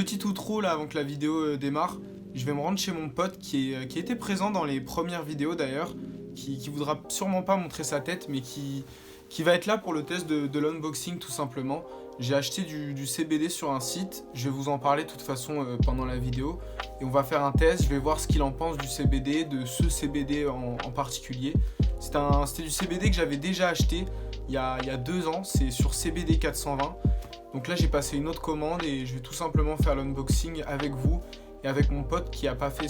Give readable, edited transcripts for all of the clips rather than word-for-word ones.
Petit outro là avant que la vidéo démarre, je vais me rendre chez mon pote qui était présent dans les premières vidéos d'ailleurs, qui voudra sûrement pas montrer sa tête, mais qui va être là pour le test de l'unboxing tout simplement. J'ai acheté du CBD sur un site, je vais vous en parler de toute façon pendant la vidéo. Et on va faire un test, je vais voir ce qu'il en pense du CBD, de ce CBD en particulier. C'était du CBD que j'avais déjà acheté il y a 2 ans, c'est sur CBD 420. Donc là j'ai passé une autre commande et je vais tout simplement faire l'unboxing avec vous et avec mon pote qui n'a pas fait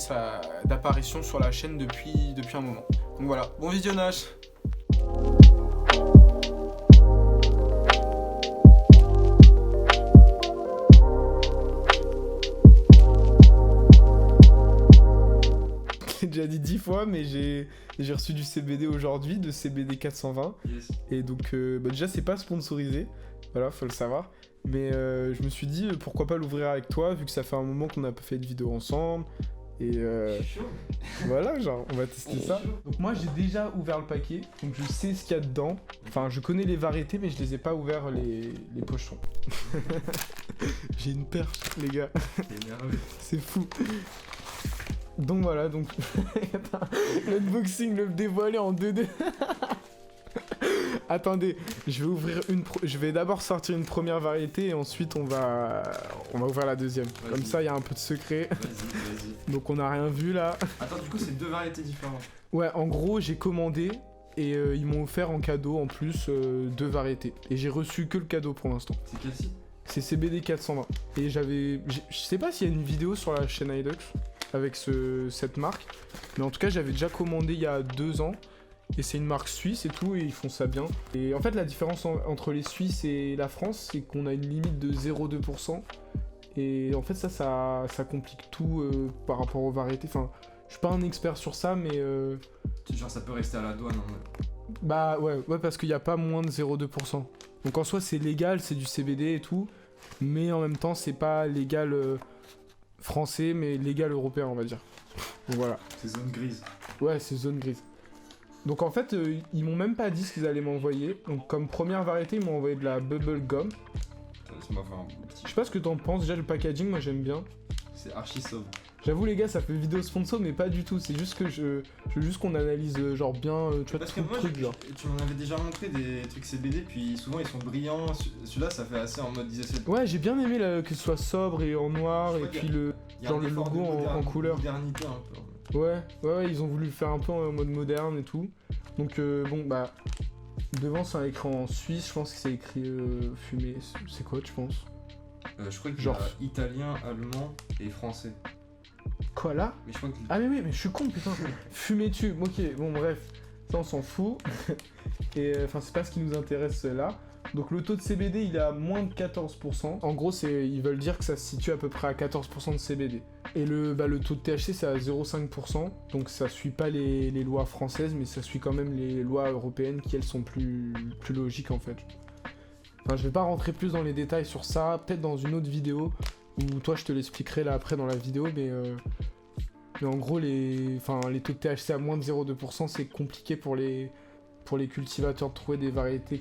d'apparition sur la chaîne depuis un moment. Donc voilà, bon visionnage. J'ai déjà dit 10 fois, mais j'ai reçu du CBD aujourd'hui, de CBD 420. Yes. Et donc déjà c'est pas sponsorisé, voilà, faut le savoir. Mais je me suis dit pourquoi pas l'ouvrir avec toi, vu que ça fait un moment qu'on n'a pas fait de vidéo ensemble. Et Je suis chaud. voilà, genre on va tester ça. Donc moi j'ai déjà ouvert le paquet, donc je sais ce qu'il y a dedans. Enfin je connais les variétés, mais je les ai pas ouverts les pochons. J'ai une perche les gars, T'es nerveux. c'est fou. Donc voilà, donc l'unboxing, le dévoilé en 2D. Attendez, je vais d'abord sortir une première variété et ensuite on va ouvrir la deuxième. Vas-y. Comme ça, il y a un peu de secret. Vas-y. Donc on n'a rien vu là. Attends, du coup, c'est 2 variétés différentes. Ouais, en gros, j'ai commandé et ils m'ont offert en cadeau en plus 2 variétés. Et j'ai reçu que le cadeau pour l'instant. C'est quel site? C'est CBD 420. Et je sais pas s'il y a une vidéo sur la chaîne iDux avec cette marque, mais en tout cas, j'avais déjà commandé il y a 2 ans. Et c'est une marque suisse et tout, et ils font ça bien. Et en fait, la différence entre les Suisses et la France, c'est qu'on a une limite de 0,2%. Et en fait, ça complique tout par rapport aux variétés. Enfin, je suis pas un expert sur ça, mais... Genre, ça peut rester à la douane en mode. Bah ouais, parce qu'il n'y a pas moins de 0,2%. Donc en soi, c'est légal, c'est du CBD et tout. Mais en même temps, c'est pas légal français, mais légal européen, on va dire. Donc voilà. C'est zone grise. Ouais, c'est zone grise. Donc en fait, ils m'ont même pas dit ce qu'ils allaient m'envoyer. Donc comme première variété, ils m'ont envoyé de la bubble gum. Laisse-moi faire un petit. Je sais pas ce que t'en penses, déjà le packaging, moi j'aime bien. C'est archi sobre. J'avoue les gars, ça fait vidéo sponsor, mais pas du tout. C'est juste que je veux juste qu'on analyse genre bien, tu vois, Parce tout que le moi, truc genre. tu m'en avais déjà montré des trucs CBD, puis souvent ils sont brillants. Celui-là, ça fait assez en mode disait. Ouais, j'ai bien aimé que ce soit sobre et en noir, et puis genre le logo en couleur. Modernité un peu. Ouais, ils ont voulu le faire un peu en mode moderne et tout. Donc bon, bah, devant c'est écrit en suisse, je pense que c'est écrit fumé. C'est quoi, tu penses? Je crois qu'il y Genre- a italien, allemand et français. Quoi là? Mais je crois que. Ah mais oui, mais je suis con, putain. Fumé tu. Ok, bon bref, ça on s'en fout. Et enfin c'est pas ce qui nous intéresse là. Donc le taux de CBD il est à moins de 14%. En gros ils veulent dire que ça se situe à peu près à 14% de CBD. Et le taux de THC c'est à 0,5%. Donc ça suit pas les lois françaises, mais ça suit quand même les lois européennes qui elles sont plus logiques en fait. Enfin je vais pas rentrer plus dans les détails sur ça, peut-être dans une autre vidéo. Ou toi je te l'expliquerai là après dans la vidéo, mais en gros les taux de THC à moins de 0,2% c'est compliqué pour les cultivateurs de trouver des variétés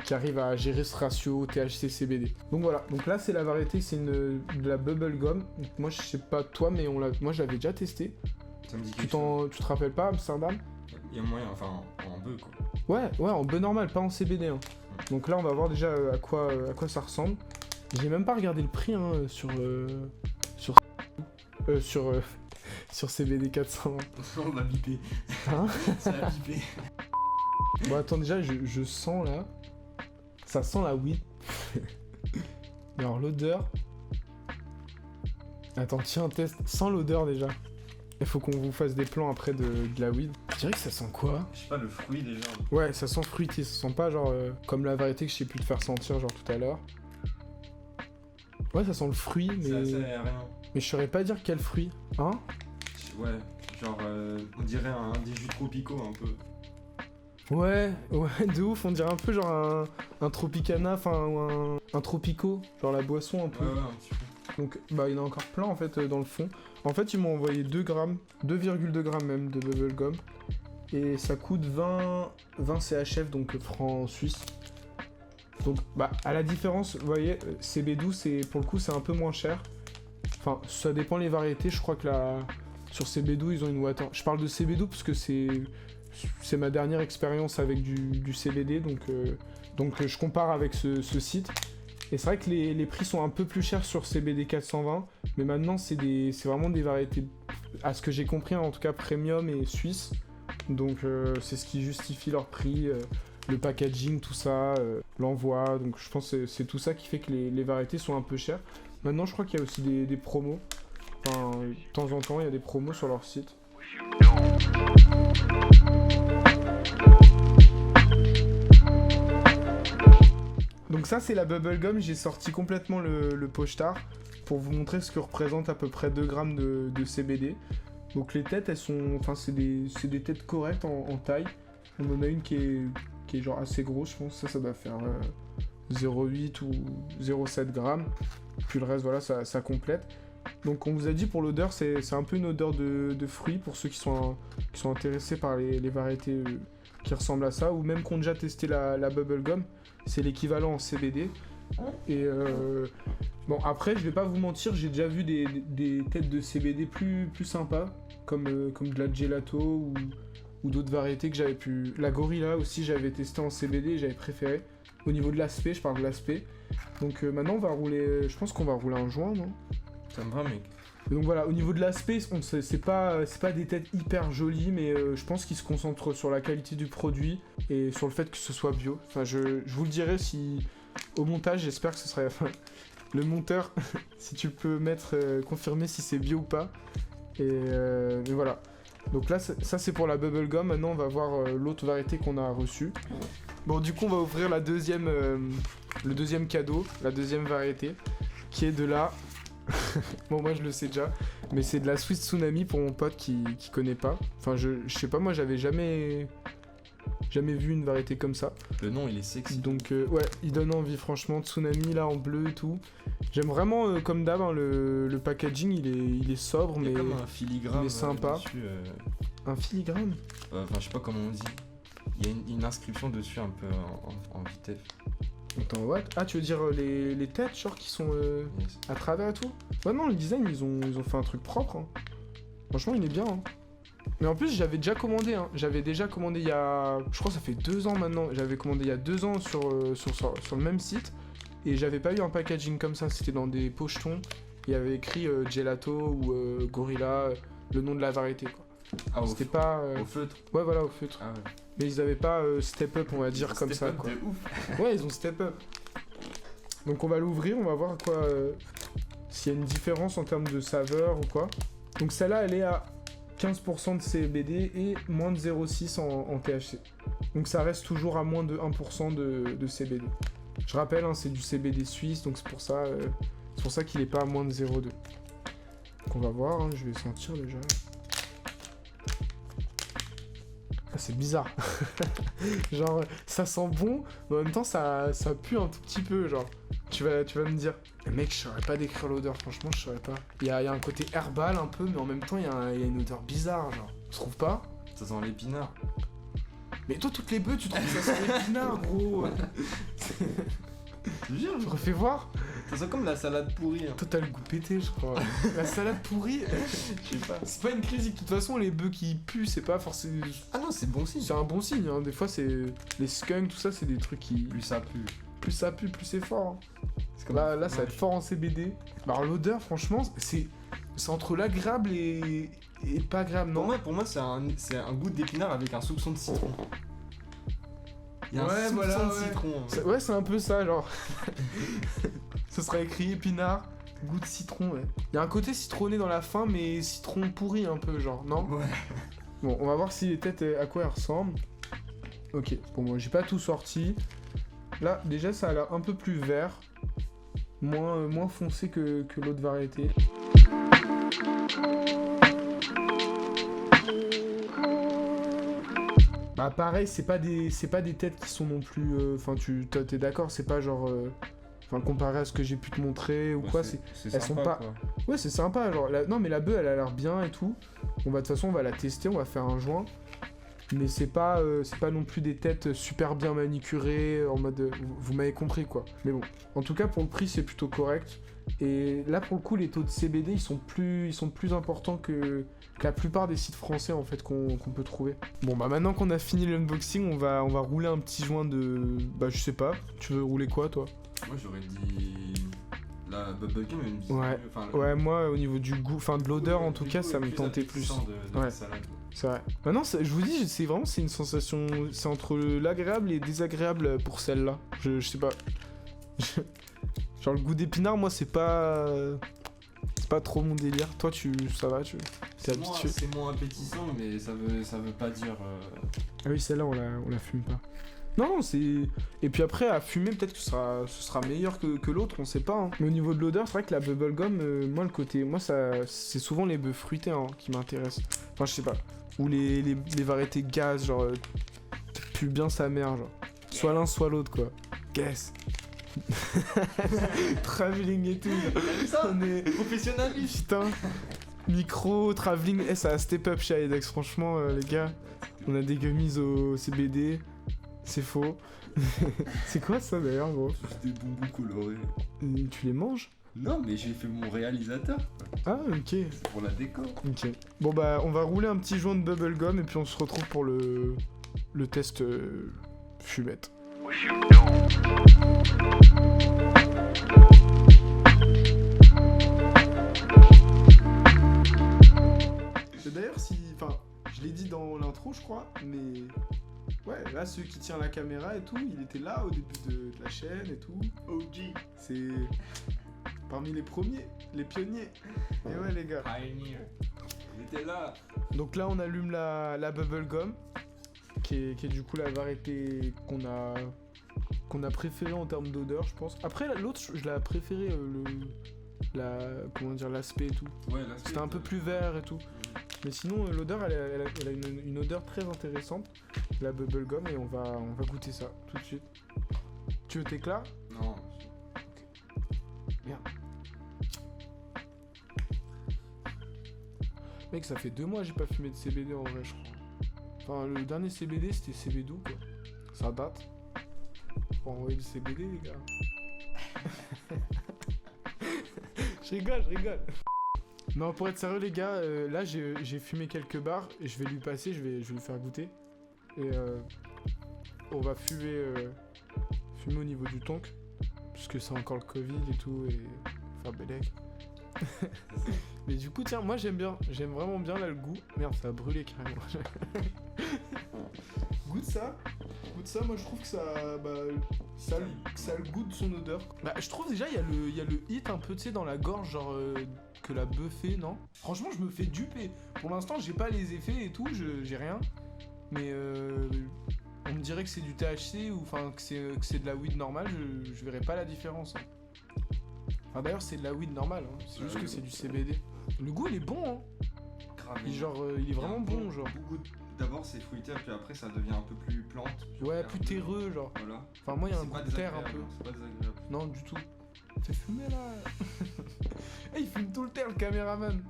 qui arrivent à gérer ce ratio THC-CBD. Donc voilà, donc là c'est la variété, c'est de la bubble gum. Donc moi je sais pas toi, mais moi je l'avais déjà testé. Ça me dit Tu quelque chose. te rappelles pas Amsterdam? Il y a moyen, enfin en bœuf quoi. Ouais, en bœuf normal, pas en CBD. Hein. Donc là on va voir déjà à quoi ça ressemble. J'ai même pas regardé le prix hein, sur CBD 400. On va biper. Hein? Ça va biper. Bon attends déjà je sens là. Ça sent la weed. Alors l'odeur. Attends, tiens, test. Sans l'odeur déjà. Il faut qu'on vous fasse des plans après de la weed. Je dirais que ça sent quoi? Je sais pas, le fruit déjà. Ouais, ça sent fruité, ça sent pas genre comme la variété que je sais plus te faire sentir genre tout à l'heure. Ouais, ça sent le fruit, C'est mais... assez rien. Mais je saurais pas dire quel fruit. Hein? Ouais, genre on dirait des jus tropicaux un peu. Ouais, de ouf, on dirait un peu genre un Tropicana, enfin un Tropico, genre la boisson un peu. Ouais, un petit peu. Donc bah il y en a encore plein en fait dans le fond. En fait ils m'ont envoyé 2 grammes, 2,2 grammes même de bubblegum. Et ça coûte 20 CHF, donc francs suisses. Donc, bah, à la différence, vous voyez, CB12, pour le coup, c'est un peu moins cher. Enfin, ça dépend les variétés. Je crois que sur CB12, ils ont une water. Je parle de CB12 parce que c'est ma dernière expérience avec du CBD. Donc, je compare avec ce site. Et c'est vrai que les prix sont un peu plus chers sur CBD 420. Mais maintenant, c'est vraiment des variétés, à ce que j'ai compris, en tout cas premium et suisse. Donc, c'est ce qui justifie leur prix. Le packaging, tout ça, l'envoi. Donc, je pense que c'est tout ça qui fait que les variétés sont un peu chères. Maintenant, je crois qu'il y a aussi des promos. Enfin, de temps en temps, il y a des promos sur leur site. Donc ça, c'est la bubblegum. J'ai sorti complètement le pochetard pour vous montrer ce que représente à peu près 2 grammes de CBD. Donc les têtes, elles sont... Enfin, c'est des têtes correctes en taille. On en a une qui est genre assez grosse, je pense. Ça doit faire 0,8 ou 0,7 grammes. Puis le reste, voilà, ça complète. Donc on vous a dit pour l'odeur, c'est un peu une odeur de fruits pour ceux qui sont intéressés par les variétés qui ressemblent à ça, ou même qui ont déjà testé la bubblegum. C'est l'équivalent en CBD. Et bon, après, je vais pas vous mentir, j'ai déjà vu des têtes de CBD plus sympas, comme de la gelato ou d'autres variétés que j'avais pu... La Gorilla aussi, j'avais testé en CBD et j'avais préféré. Au niveau de l'aspect, je parle de l'aspect. Donc maintenant, on va rouler... Je pense qu'on va rouler un joint, non? Ça me va, mec. Et donc voilà, au niveau de l'aspect, c'est pas des têtes hyper jolies, mais je pense qu'ils se concentrent sur la qualité du produit et sur le fait que ce soit bio. Enfin, je vous le dirai si... Au montage, j'espère que ce serait... Enfin, le monteur, si tu peux confirmer si c'est bio ou pas. Et voilà. Donc là, ça c'est pour la bubblegum. Maintenant, on va voir l'autre variété qu'on a reçue. Bon, du coup, on va ouvrir le deuxième cadeau, la deuxième variété, qui est de la... Bon, moi je le sais déjà, mais c'est de la Swiss Tsunami pour mon pote qui connaît pas. Enfin, je sais pas, moi j'avais jamais vu une variété comme ça. Le nom il est sexy. Donc ouais, il donne envie franchement. Tsunami là en bleu et tout. J'aime vraiment comme d'hab hein, le packaging, il est sobre, mais comme un filigrane. Il est sympa. Dessus, Un filigrane. Enfin, je sais pas comment on dit. Il y a une inscription dessus un peu en vitef. Attends, what? Ah, tu veux dire les têtes, genre, qui sont Yes. à travers et tout? Ouais, non, le design, ils ont fait un truc propre. Hein. Franchement, il est bien. Hein. Mais en plus, j'avais déjà commandé. Hein. J'avais déjà commandé il y a... Je crois que ça fait 2 ans maintenant. J'avais commandé il y a 2 ans sur le même site. Et j'avais pas eu un packaging comme ça. C'était dans des pochetons. Il y avait écrit Gelato ou Gorilla, le nom de la variété, quoi. Ah, C'était pas... au feutre. Ouais, voilà, au feutre. Ah ouais. Mais ils avaient pas step up, on va dire, comme ça, quoi. De ouf. Ouais, ils ont step up. Donc on va l'ouvrir, on va voir quoi, s'il y a une différence en termes de saveur ou quoi. Donc celle-là, elle est à 15% de CBD et moins de 0,6 en THC. Donc ça reste toujours à moins de 1% de CBD. Je rappelle, hein, c'est du CBD suisse, donc c'est pour ça qu'il est pas à moins de 0,2. Donc on va voir, hein, je vais sentir déjà. Ah, c'est bizarre. Genre, ça sent bon, mais en même temps, ça pue un tout petit peu, genre. Tu vas me dire, mec, je saurais pas décrire l'odeur, franchement, je saurais pas. Il y a un côté herbal un peu, mais en même temps, il y a une odeur bizarre, genre. Tu trouves pas? Ça sent l'épinard. Mais toi, toutes les bœufs, tu trouves que ça sent l'épinard, gros. Je te jure, Je refais voir. ça sent comme la salade pourrie. Hein. Toi, t'as le goût pété, je crois. La salade pourrie, Je sais pas. c'est pas une critique. De toute façon, les bœufs qui puent, c'est pas forcément... Ah non, c'est bon signe. C'est un bon signe, hein. Des fois, c'est... Les skunks, tout ça, c'est des trucs qui... Plus ça pue. Plus ça pue, plus c'est fort. Hein. C'est comme Là, ça va être fort en CBD. Alors, l'odeur, franchement, c'est entre l'agréable et pas agréable, non? Pour moi c'est un goût d'épinard avec un soupçon de citron. Il y a un Ouais, soupçon voilà, de ouais. citron. Hein. Ouais, c'est un peu ça, genre. Ce sera écrit épinard, goût de citron, ouais. Il y a un côté citronné dans la fin, mais citron pourri un peu, genre, non? Ouais. Bon, on va voir si les têtes, à quoi elles ressemblent. Ok, bon, moi, j'ai pas tout sorti. Là, déjà, ça a l'air un peu plus vert. Moins foncé que l'autre variété. Bah pareil, c'est pas des têtes qui sont non plus... Enfin, t'es d'accord, c'est pas genre... Enfin, comparé à ce que j'ai pu te montrer ou Ouais, quoi, c'est elles sympa, sont pas... quoi. Ouais, c'est sympa, genre... Non, mais la bœuf, elle a l'air bien et tout. De toute façon, on va la tester, on va faire un joint. Mais c'est pas non plus des têtes super bien manicurées, en mode... vous m'avez compris, quoi. Mais bon, en tout cas, pour le prix, c'est plutôt correct. Et là, pour le coup, les taux de CBD, ils sont plus importants que la plupart des sites français, en fait, qu'on peut trouver. Bon, bah maintenant qu'on a fini l'unboxing, on va rouler un petit joint de... Bah, je sais pas. Tu veux rouler quoi, toi? Moi, j'aurais dit... La bubblegum, elle me dit... Ouais. Enfin, Ouais, moi, au niveau du goût, enfin de l'odeur, en tout du cas, goût ça est me tentait plus. appétissant de Ouais. la salade. C'est vrai. Maintenant, je vous dis, c'est une sensation... C'est entre l'agréable et désagréable pour celle-là. Je sais pas. Genre, le goût d'épinard, moi, c'est pas... C'est pas trop mon délire. Toi, ça va, t'es habitué. C'est moins appétissant, mais ça veut pas dire... Ah oui, celle-là, on la fume pas. Non, c'est... Et puis après, à fumer, peut-être que ce sera meilleur que l'autre, on sait pas. Hein. Mais au niveau de l'odeur, c'est vrai que la bubblegum, moi, le côté... Moi, c'est souvent les bœufs fruités hein, qui m'intéressent. Enfin, je sais pas. Ou les variétés gaz, genre... pue bien sa mère, genre. Soit l'un, soit l'autre, quoi. Guess. Travelling et tout. T'as vu ça? On est... Professionnaliste. Putain. Micro, travelling, ça a step up chez Edex, franchement, les gars. On a des gummies au CBD. C'est faux. C'est quoi ça d'ailleurs, gros? C'est des bonbons colorés. Tu les manges? Non, mais j'ai fait mon réalisateur. Ah, ok. C'est pour la déco. Ok. Bon, bah, on va rouler un petit joint de bubblegum et puis on se retrouve pour le test fumette. D'ailleurs, enfin, je l'ai dit dans l'intro, je crois, mais ouais, là, celui qui tient la caméra et tout, il était là au début de la chaîne et tout. OG. C'est parmi les premiers, les pionniers. Et ouais, les gars. Pioneer. Il était là. Donc là, on allume la bubblegum, qui est du coup la variété qu'on a préférée en termes d'odeur, je pense. Après, l'autre, je l'ai préféré, comment dire, l'aspect et tout. Ouais, là, C'était un peu plus vert et tout. Mais sinon, l'odeur, elle a une odeur très intéressante, la bubblegum, et on va goûter ça tout de suite. Tu veux t'éclat? Non. Merde. Mec, ça fait 2 mois que j'ai pas fumé de CBD en vrai, je crois. Enfin, le dernier CBD, c'était CBDou, quoi. Ça date. Faut envoyer du CBD, les gars. Je rigole. Non, pour être sérieux, les gars, là, j'ai fumé quelques barres et je vais lui passer, je vais lui faire goûter. Et on va fumer au niveau du tonk, puisque c'est encore le Covid et tout, et faire bélec. Mais du coup, tiens, moi j'aime vraiment bien là le goût. Merde, ça a brûlé carrément. Goûte ça, moi je trouve que ça a le goût de son odeur. Bah, je trouve déjà, il y a le hit un peu, tu sais, dans la gorge, genre que la bœuf fait, non? Franchement, je me fais duper. Pour l'instant, j'ai pas les effets et tout, j'ai rien. Mais on me dirait que c'est du THC ou enfin que c'est de la weed normale, je verrais pas la différence. Hein. Enfin, d'ailleurs, c'est de la weed normale, hein. C'est juste que c'est du CBD. Le goût, il est bon, hein. Grave. Il est vraiment bon, genre. D'abord, c'est fruité, puis après, ça devient un peu plus plante. Ouais, plus terreux, genre. Voilà. Enfin, moi, il y a un C'est goût pas de terre un désagréable, peu. C'est pas désagréable. Non, du tout. Fais fumer là. Eh, il fume tout le temps, le caméraman.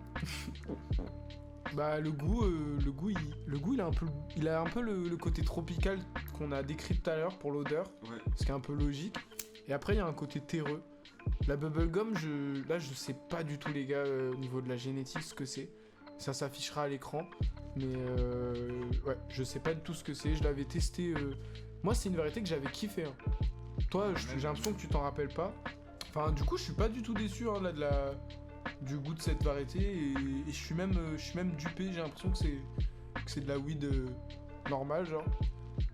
Bah, le goût, il a un peu le côté tropical qu'on a décrit tout à l'heure pour l'odeur, Ouais. ce qui est un peu logique. Et après, il y a un côté terreux. La bubblegum, je sais pas du tout, les gars, au niveau de la génétique, ce que c'est. Ça s'affichera à l'écran. Mais ouais, je sais pas du tout ce que c'est. Je l'avais testé. Moi, c'est une variété que j'avais kiffé. Hein. Toi, j'ai l'impression que tu t'en rappelles pas. Enfin, du coup, je suis pas du tout déçu hein, là, du goût de cette variété. Et je suis même dupé. J'ai l'impression que c'est de la weed normale, genre.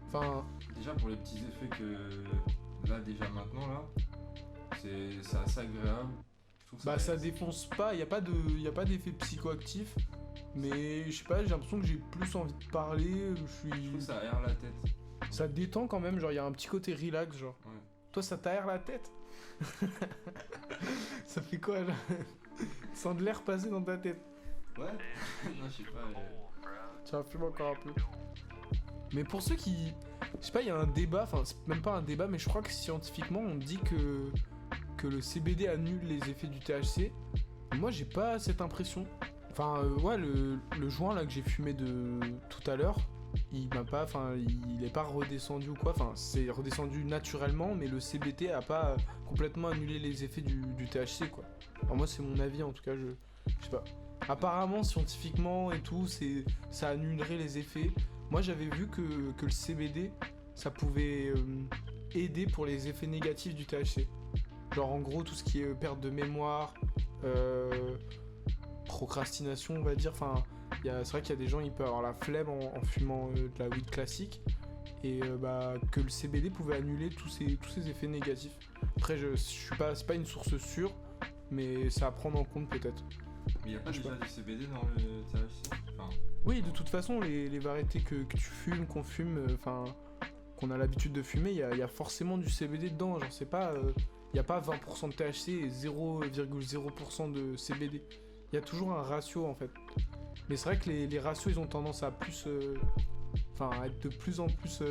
Enfin. Déjà, pour les petits effets que. Là, déjà maintenant, là. C'est assez agréable. Bah, ça défonce pas. Y a pas d'effet psychoactif. Mais je sais pas, j'ai l'impression que j'ai plus envie de parler. Je trouve que ça aère la tête. Ça détend quand même, genre il y a un petit côté relax, genre. Ouais. Toi, ça t'aère la tête? Ça fait quoi là? Tu sens de l'air passer dans ta tête. Ouais. Non, je sais pas. Tu vas fumer encore un peu. Mais pour ceux qui... Je sais pas, il y a un débat, enfin c'est même pas un débat, mais je crois que scientifiquement on dit que le CBD annule les effets du THC. Moi j'ai pas cette impression. Enfin ouais, le joint là que j'ai fumé de tout à l'heure, il est pas redescendu ou quoi, enfin c'est redescendu naturellement, mais le CBD a pas complètement annulé les effets du THC quoi. Alors moi c'est mon avis en tout cas, je sais pas. Apparemment scientifiquement et tout, ça annulerait les effets. Moi j'avais vu que le CBD ça pouvait aider pour les effets négatifs du THC. Genre en gros tout ce qui est perte de mémoire, procrastination on va dire, enfin c'est vrai qu'il y a des gens, ils peuvent avoir la flemme en fumant de la weed classique et que le CBD pouvait annuler tous ces effets négatifs. Après c'est pas une source sûre, mais c'est à prendre en compte peut-être. Mais il n'y a pas déjà du CBD dans le THC Oui, de toute façon les variétés que tu fumes, qu'on fume, qu'on a l'habitude de fumer, il y a forcément du CBD dedans, genre c'est pas... il n'y a pas 20% de THC et 0,0% de CBD. Il y a toujours un ratio en fait. Mais c'est vrai que les ratios ils ont tendance à plus, à être de plus en plus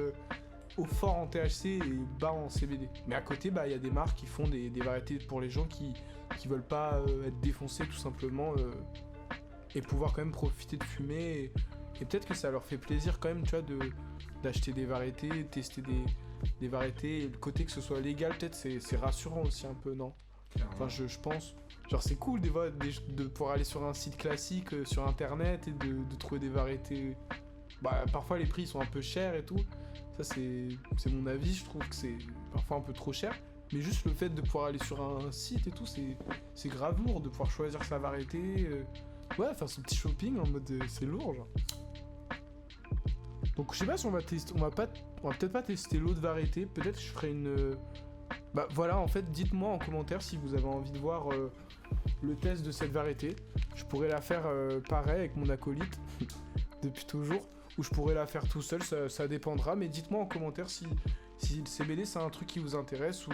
au fort en THC et bas en CBD. Mais à côté, il y a des marques qui font des variétés pour les gens qui veulent pas être défoncés tout simplement et pouvoir quand même profiter de fumer. Et peut-être que ça leur fait plaisir quand même, tu vois, d'acheter des variétés, tester des variétés. Et le côté que ce soit légal, peut-être c'est rassurant aussi un peu, non? Enfin, je pense. Genre c'est cool de pouvoir aller sur un site classique sur internet et de trouver des variétés. Parfois les prix sont un peu chers et tout. Ça c'est mon avis, je trouve que c'est parfois un peu trop cher. Mais juste le fait de pouvoir aller sur un site et tout, c'est grave lourd de pouvoir choisir sa variété. Ouais, faire son petit shopping en mode c'est lourd genre. Donc je sais pas si on va tester, on va peut-être pas tester l'autre variété, peut-être que je ferai une... voilà, en fait, dites-moi en commentaire si vous avez envie de voir le test de cette variété. Je pourrais la faire pareil avec mon acolyte, depuis toujours, ou je pourrais la faire tout seul, ça dépendra, mais dites-moi en commentaire si le CBD c'est un truc qui vous intéresse ou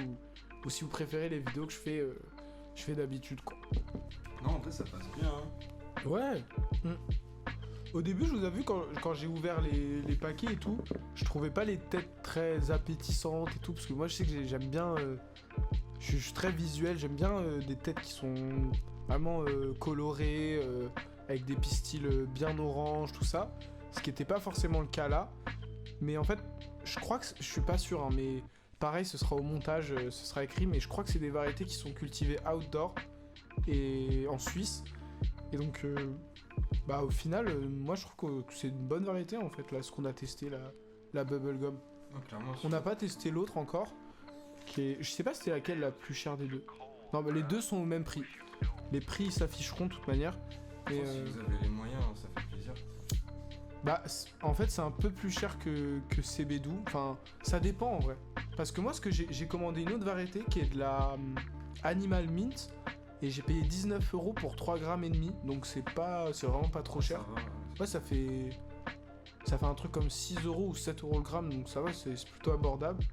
si vous préférez les vidéos que je fais d'habitude, quoi. Non, en vrai, ça passe bien, hein. Ouais. Au début, je vous avoue, quand j'ai ouvert les paquets et tout, je trouvais pas les têtes très appétissantes et tout, parce que moi, je sais que j'aime bien... je suis très visuel, j'aime bien des têtes qui sont vraiment colorées, avec des pistils bien orange, tout ça. Ce qui était pas forcément le cas là. Mais en fait, je crois que... Je suis pas sûr, hein, mais pareil, ce sera au montage, ce sera écrit, mais je crois que c'est des variétés qui sont cultivées outdoor et en Suisse. Et donc... au final, moi je trouve que c'est une bonne variété en fait, là, ce qu'on a testé, la Bubblegum. On n'a pas testé l'autre encore, je sais pas c'était laquelle la plus chère des deux. Non, les deux sont au même prix. Les prix s'afficheront de toute manière. Mais si vous avez les moyens, ça fait plaisir. En fait, c'est un peu plus cher que CBD. Enfin, ça dépend en vrai. Parce que moi, j'ai commandé une autre variété qui est de la Animal Mint. Et j'ai payé 19 € pour 3 grammes et demi, donc c'est vraiment pas trop cher. Ouais, ça fait un truc comme 6 € ou 7 € le gramme, donc ça va, c'est plutôt abordable.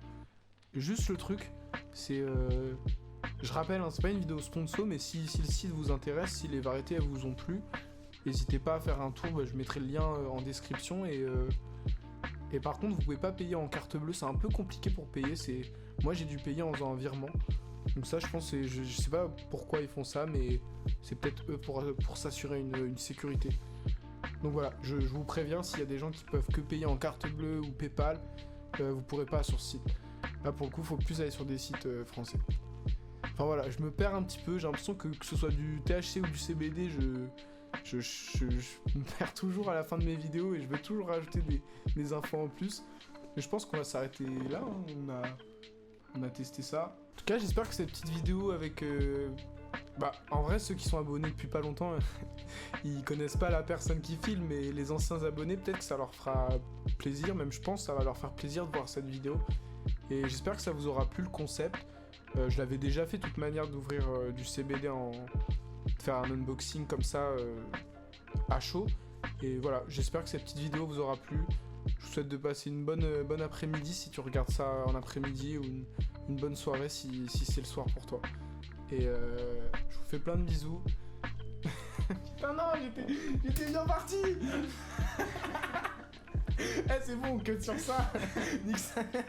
Juste le truc, c'est... je rappelle, hein, c'est pas une vidéo sponsor, mais si le site vous intéresse, si les variétés elles vous ont plu, n'hésitez pas à faire un tour, je mettrai le lien en description. Et par contre, vous pouvez pas payer en carte bleue, c'est un peu compliqué pour payer. Moi j'ai dû payer en faisant un virement. Donc ça, je pense, je sais pas pourquoi ils font ça, mais c'est peut-être eux pour s'assurer une sécurité. Donc voilà, je vous préviens, s'il y a des gens qui peuvent que payer en carte bleue ou PayPal, vous pourrez pas sur ce site. Là, pour le coup, faut plus aller sur des sites français. Enfin voilà, je me perds un petit peu, j'ai l'impression que ce soit du THC ou du CBD, je me perds toujours à la fin de mes vidéos et je veux toujours rajouter des infos en plus. Mais je pense qu'on va s'arrêter là, hein. On a testé ça. En tout cas, j'espère que cette petite vidéo avec... en vrai, ceux qui sont abonnés depuis pas longtemps, ils connaissent pas la personne qui filme, mais les anciens abonnés, peut-être que ça leur fera plaisir, même je pense que ça va leur faire plaisir de voir cette vidéo. Et j'espère que ça vous aura plu le concept. Je l'avais déjà fait de toute manière d'ouvrir du CBD, de faire un unboxing comme ça à chaud. Et voilà, j'espère que cette petite vidéo vous aura plu. Je vous souhaite de passer une bonne après-midi si tu regardes ça en après-midi, ou une bonne soirée si c'est le soir pour toi. Et je vous fais plein de bisous. Putain non, j'étais bien parti. C'est bon, on cut sur ça. Nique sa mère.